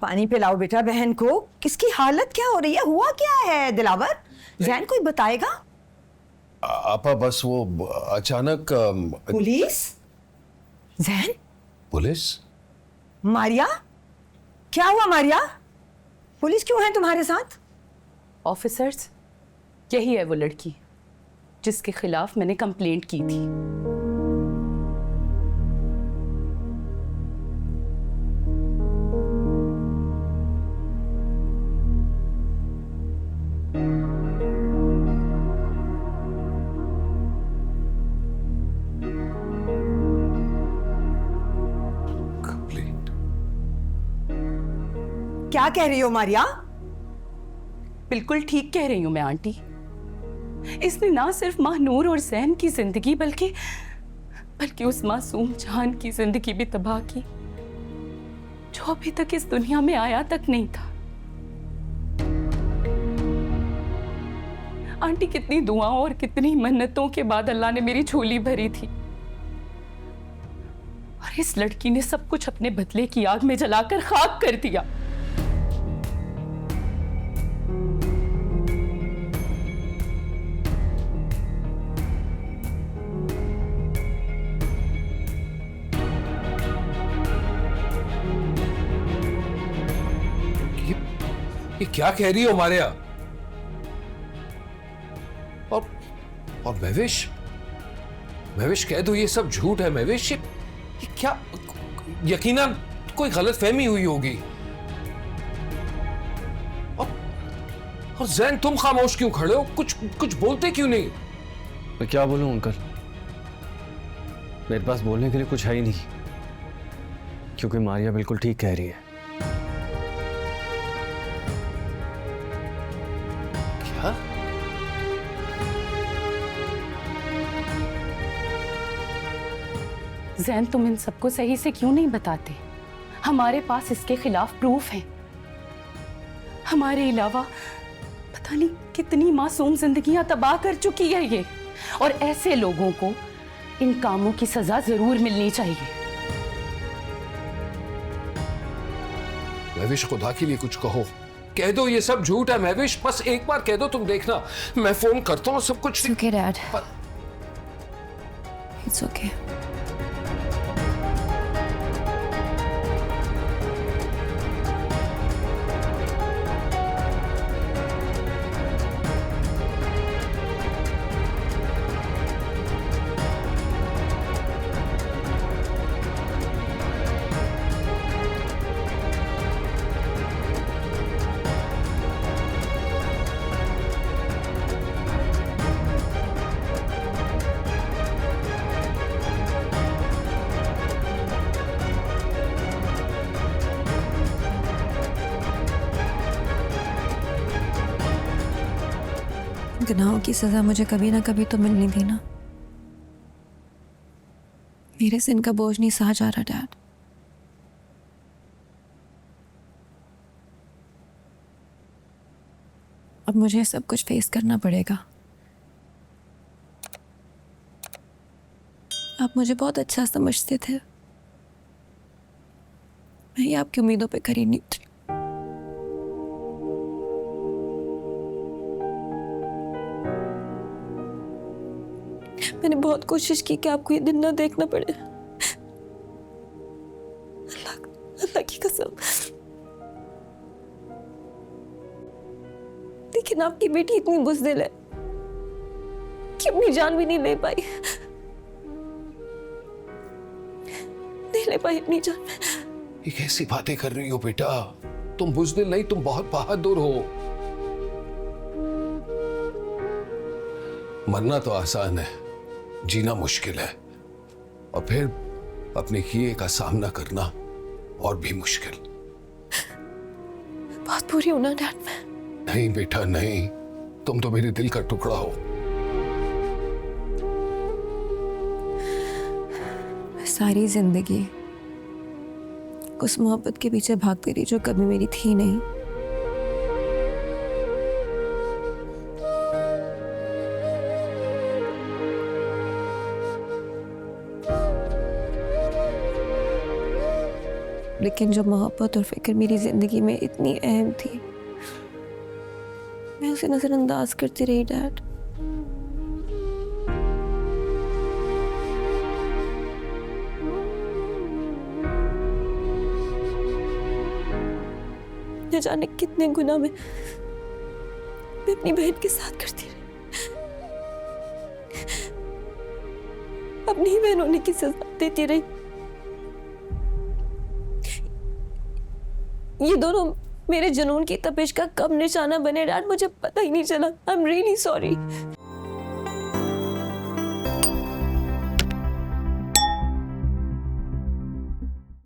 पानी पिलाओ बेटा बहन को। किसकी हालत क्या हो रही है, हुआ क्या है दिलावर? जैन कोई बताएगा? आपा बस वो अचानक पुलिस? जैन? पुलिस? मारिया? क्या हुआ मारिया? पुलिस क्यों है तुम्हारे साथ? ऑफिसर्स, यही है वो लड़की जिसके खिलाफ मैंने कंप्लेंट की थी। कंप्लेंट? क्या कह रही हो मारिया? बिल्कुल ठीक कह रही हूं मैं आंटी। इसने ना सिर्फ महानूर और जैन की जिंदगी बल्कि उस मासूम जान की जिंदगी भी तबाह की जो अभी तक इस दुनिया में आया तक नहीं था। आंटी, कितनी दुआओं और कितनी मन्नतों के बाद अल्लाह ने मेरी झोली भरी थी, और इस लड़की ने सब कुछ अपने बदले की आग में जलाकर खाक कर दिया। ये क्या कह रही हो मारिया? और महविश कह दो ये सब झूठ है। महविश, ये क्या, यकीनन कोई गलतफहमी हुई होगी। और जैन, तुम खामोश क्यों खड़े हो? कुछ बोलते क्यों नहीं? मैं क्या बोलूं अंकल, मेरे पास बोलने के लिए कुछ है ही नहीं, क्योंकि मारिया बिल्कुल ठीक कह रही है। क्या? जैन, तुम इन सबको सही से क्यों नहीं बताते? हमारे पास इसके खिलाफ प्रूफ है। हमारे अलावा पता नहीं कितनी मासूम जिंदगियां तबाह कर चुकी है ये, और ऐसे लोगों को इन कामों की सजा जरूर मिलनी चाहिए। महविश, खुदा के लिए कुछ कहो। कह दो ये सब झूठ है। महविश, बस एक बार कह दो, तुम देखना मैं फोन करता हूँ, सब कुछ। It's okay, Dad. It's okay. गुनाहों की सजा मुझे कभी ना कभी तो मिलनी थी ना। मेरे से इनका बोझ नहीं सहा जा रहा डैड। अब मुझे सब कुछ फेस करना पड़ेगा। आप मुझे बहुत अच्छा समझते थे, मैं ही आपकी उम्मीदों पे खरी नहीं उतरी। मैंने बहुत कोशिश की कि आपको ये दिन ना देखना पड़े। अल्लाह की कसम। लेकिन आपकी बेटी इतनी बुज़दिल है कि अपनी जान भी नहीं ले पाई। नहीं ले पाई अपनी जान। ये कैसी बातें कर रही हो बेटा? तुम बुज़दिल नहीं, तुम बहुत बहादुर हो। मरना तो आसान है, जीना मुश्किल है, और फिर अपने किए का सामना करना और भी मुश्किल। बहुत बुरी हूं ना डैड मैं? नहीं बेटा नहीं, तुम तो मेरे दिल का टुकड़ा हो। मैं सारी जिंदगी उस मोहब्बत के पीछे भागती रही जो कभी मेरी थी नहीं। लेकिन जब मोहब्बत और फिक्र मेरी जिंदगी में इतनी अहम थी, मैं उसे नजरअंदाज करती रही डैड। न जाने कितने गुनाह मैं अपनी बहन के साथ करती रही। अपनी ही बहन होने की सजा देती रही। ये दोनों मेरे जुनून की तपिश का कब निशाना बने डैड, मुझे पता ही नहीं चला। I am really sorry.